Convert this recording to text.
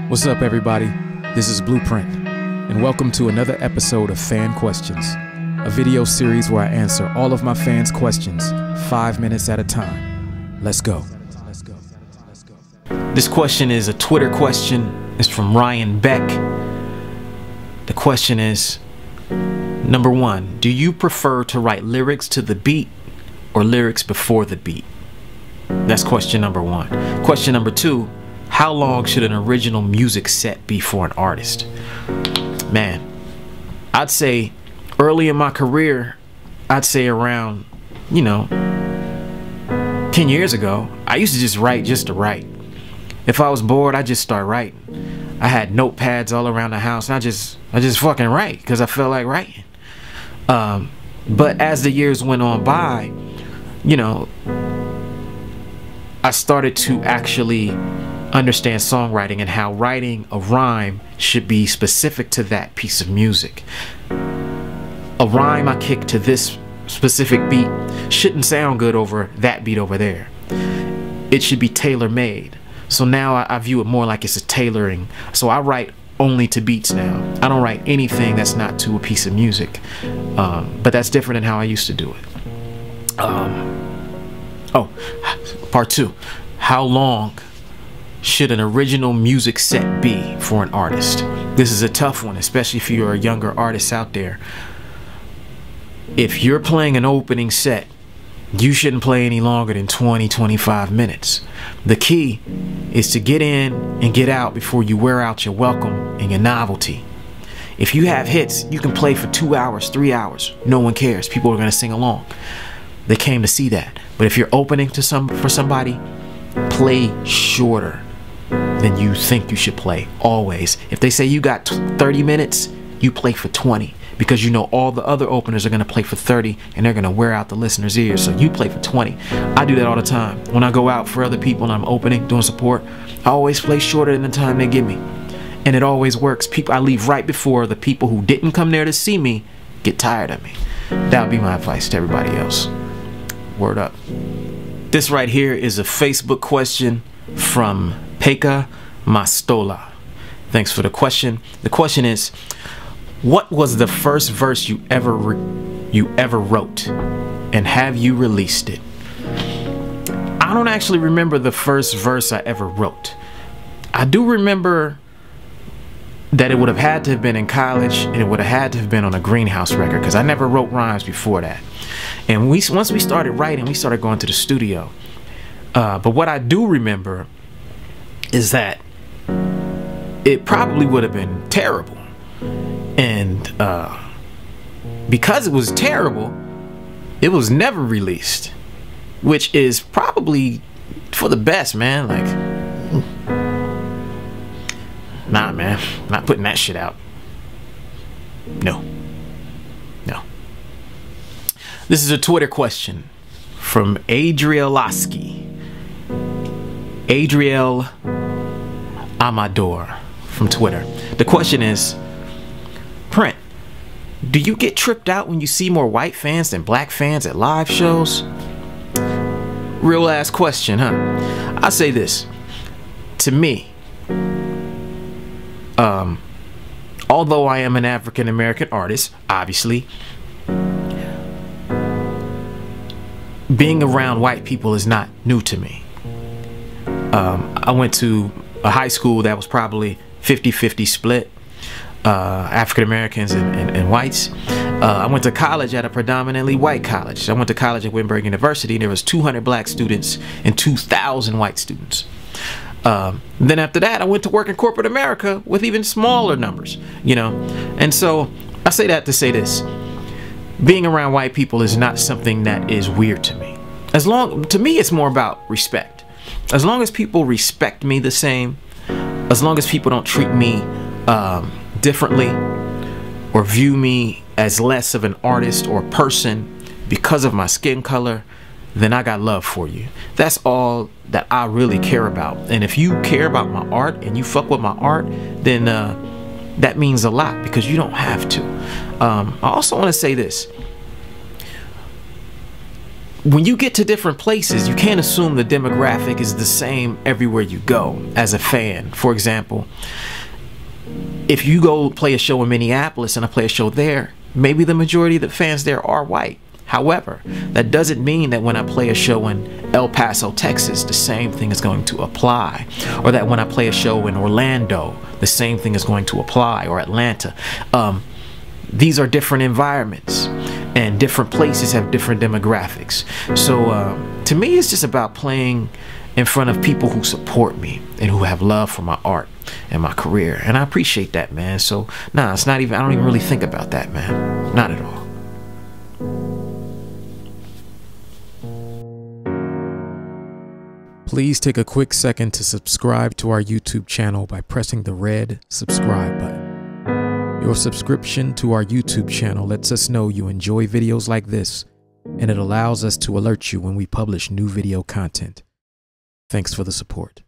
What's up, everybody? This is Blueprint, and welcome to another episode of Fan Questions, a video series where I answer all of my fans' questions 5 minutes at a time. Let's go. This question is a Twitter question. It's from Ryan Beck. The question is, number one, do you prefer to write lyrics to the beat or lyrics before the beat? That's question number one. Question number two, how long should an original music set be for an artist? Man, I'd say early in my career, I'd say around, 10 years ago, I used to just write just to write. If I was bored, I'd just start writing. I had notepads all around the house, and I just fucking write because I felt like writing. But as the years went on by, I started to actually understand songwriting and how writing a rhyme should be specific to that piece of music. A rhyme I kick to this specific beat shouldn't sound good over that beat over there. It should be tailor-made. So now I view it more like it's a tailoring. So I write only to beats now. I don't write anything that's not to a piece of music. But that's different than how I used to do it. Part two. How long should an original music set be for an artist? This is a tough one, especially if you're a younger artist out there. If you're playing an opening set, you shouldn't play any longer than 20-25 minutes. The key is to get in and get out before you wear out your welcome and your novelty. If you have hits, you can play for 2 hours, 3 hours. No one cares. People are going to sing along. They came to see that. But if you're opening for somebody, play shorter than you think you should play. Always. If they say you got 30 minutes, you play for 20. Because you know all the other openers are going to play for 30 and they're going to wear out the listener's ears. So you play for 20. I do that all the time. When I go out for other people and I'm opening, doing support, I always play shorter than the time they give me. And it always works. I leave right before the people who didn't come there to see me get tired of me. That would be my advice to everybody else. Word up. This right here is a Facebook question from Pekka Mastola. Thanks for the question. The question is, what was the first verse you ever wrote, and have you released it? I don't actually remember the first verse I ever wrote. I do remember that it would have had to have been in college, and it would have had to have been on a Greenhouse record, because I never wrote rhymes before that. And once we started writing, we started going to the studio. But what I do remember is that it probably would have been terrible. And because it was terrible, it was never released, which is probably for the best, man. Like, nah, man, not putting that shit out. No. This is a Twitter question from Adrielaski. Adriel Amador from Twitter. The question is, Print, do you get tripped out when you see more white fans than black fans at live shows? Real ass question, huh? I say this. To me, although I am an African American artist, obviously, being around white people is not new to me. I went to a high school that was probably 50-50 split. African Americans and whites. I went to college at a predominantly white college. I went to college at Wittenberg University, and there was 200 black students and 2,000 white students. Then after that, I went to work in corporate America with even smaller numbers, And so I say that to say this: being around white people is not something that is weird to me. To me, it's more about respect. As long as people respect me the same, as long as people don't treat me differently or view me as less of an artist or person because of my skin color, then I got love for you. That's all that I really care about. And if you care about my art and you fuck with my art, then that means a lot, because you don't have to. I also want to say this. when you get to different places, you can't assume the demographic is the same everywhere you go as a fan. For example, if you go play a show in Minneapolis and I play a show there, maybe the majority of the fans there are white. However, that doesn't mean that when I play a show in El Paso, Texas, the same thing is going to apply. Or that when I play a show in Orlando, the same thing is going to apply, or Atlanta. These are different environments, and different places have different demographics. So to me, it's just about playing in front of people who support me and who have love for my art and my career. And I appreciate that, man. So nah, it's not even, I don't even really think about that, man. Not at all. Please take a quick second to subscribe to our YouTube channel by pressing the red subscribe button. Your subscription to our YouTube channel lets us know you enjoy videos like this, and it allows us to alert you when we publish new video content. Thanks for the support.